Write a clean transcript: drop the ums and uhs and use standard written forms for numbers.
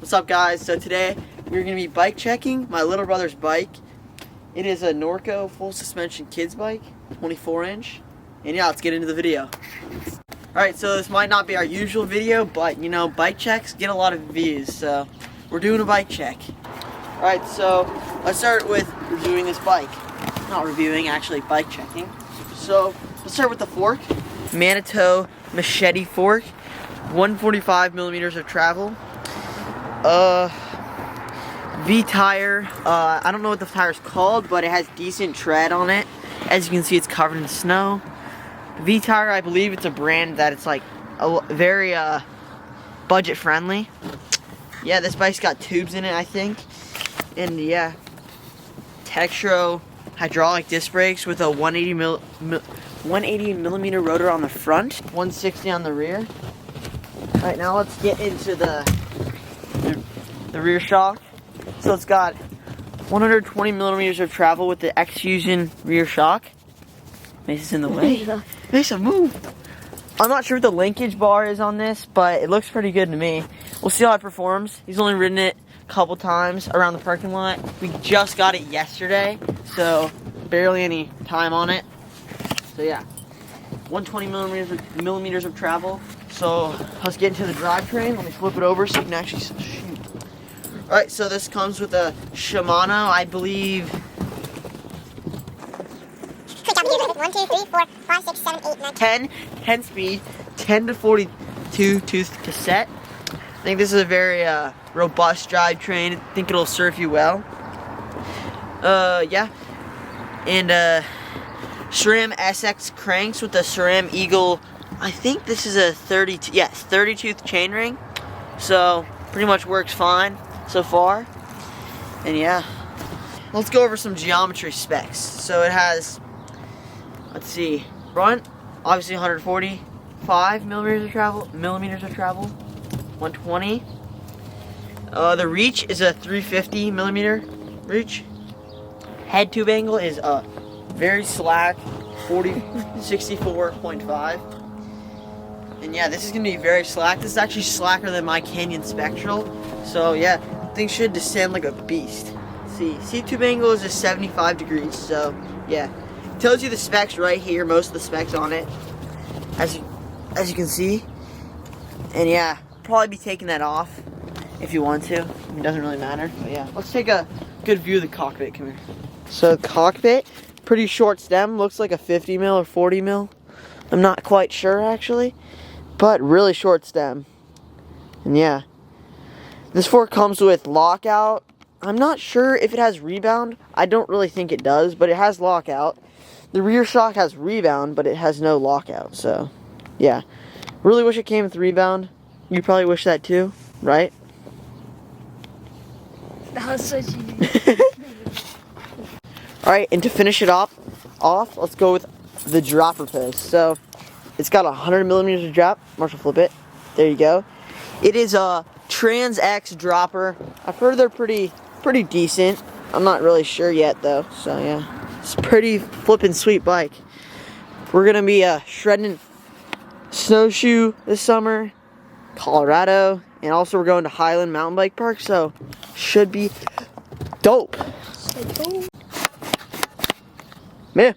What's up, guys? So today we're going to be bike checking my little brother's bike. It is a Norco full suspension kids bike, 24-inch. And yeah, let's get into the video. Alright, so this might not be our usual video, but you know, bike checks get a lot of views, so we're doing a bike check. Alright, so let's start with reviewing this bike. Not reviewing, actually bike checking. So let's start with the fork. Manitou machete fork, 145 millimeters of travel. V tire. I don't know what the tire's called, but it has decent tread on it. As you can see, it's covered in snow. V tire, I believe it's a brand that it's like very budget friendly. Yeah, this bike's got tubes in it, I think. And yeah, Textro hydraulic disc brakes with a 180 millimeter rotor on the front, 160 on the rear. Alright, now let's get into the rear shock. So it's got 120 millimeters of travel with the X-Fusion rear shock. Mason's in the way. Mason, move! I'm not sure what the linkage bar is on this, but it looks pretty good to me. We'll see how it performs. He's only ridden it a couple times around the parking lot. We just got it yesterday, so barely any time on it. So yeah, 120 millimeters of travel. So let's get into the drivetrain. Let me flip it over so you can actually shoot. Alright, so this comes with a Shimano, I believe. 1, 2, 3, 4, 5, 6, 7, 8, 9, 10 speed, 10 to 42 tooth cassette. I think this is a very robust drivetrain. I think it'll serve you well. Yeah. And SRAM SX cranks with the SRAM Eagle. I think this is a 30 tooth chainring. So pretty much works fine so far. And yeah, let's go over some geometry specs. So it has, let's see, front obviously 145 millimeters of travel, 120. The reach is a 350 millimeter reach. Head tube angle is a very slack 64.5. And yeah, this is gonna be very slack. This is actually slacker than my Canyon Spectral. So yeah, things should descend like a beast. Let's see, seat tube angle is just 75 degrees. So yeah, it tells you the specs right here. Most of the specs on it, as you can see. And yeah, probably be taking that off if you want to. It doesn't really matter. But yeah, let's take a good view of the cockpit. Come here. So the cockpit, pretty short stem. Looks like a 50 mil or 40 mil. I'm not quite sure actually, but really short stem. And yeah, this fork comes with lockout. I'm not sure if it has rebound. I don't really think it does, but it has lockout. The rear shock has rebound, but it has no lockout. So yeah, really wish it came with rebound. You probably wish that too, right? That was so cheesy. Alright, and to finish it off, let's go with the dropper post. So it's got 100 millimeters of drop. Marshall, flip it. There you go. It is a Trans X dropper. I've heard they're pretty decent. I'm not really sure yet though. So yeah, it's a pretty flippin' sweet bike. We're gonna be shredding snowshoe this summer, Colorado, and also we're going to Highland Mountain Bike Park. So should be dope. Man.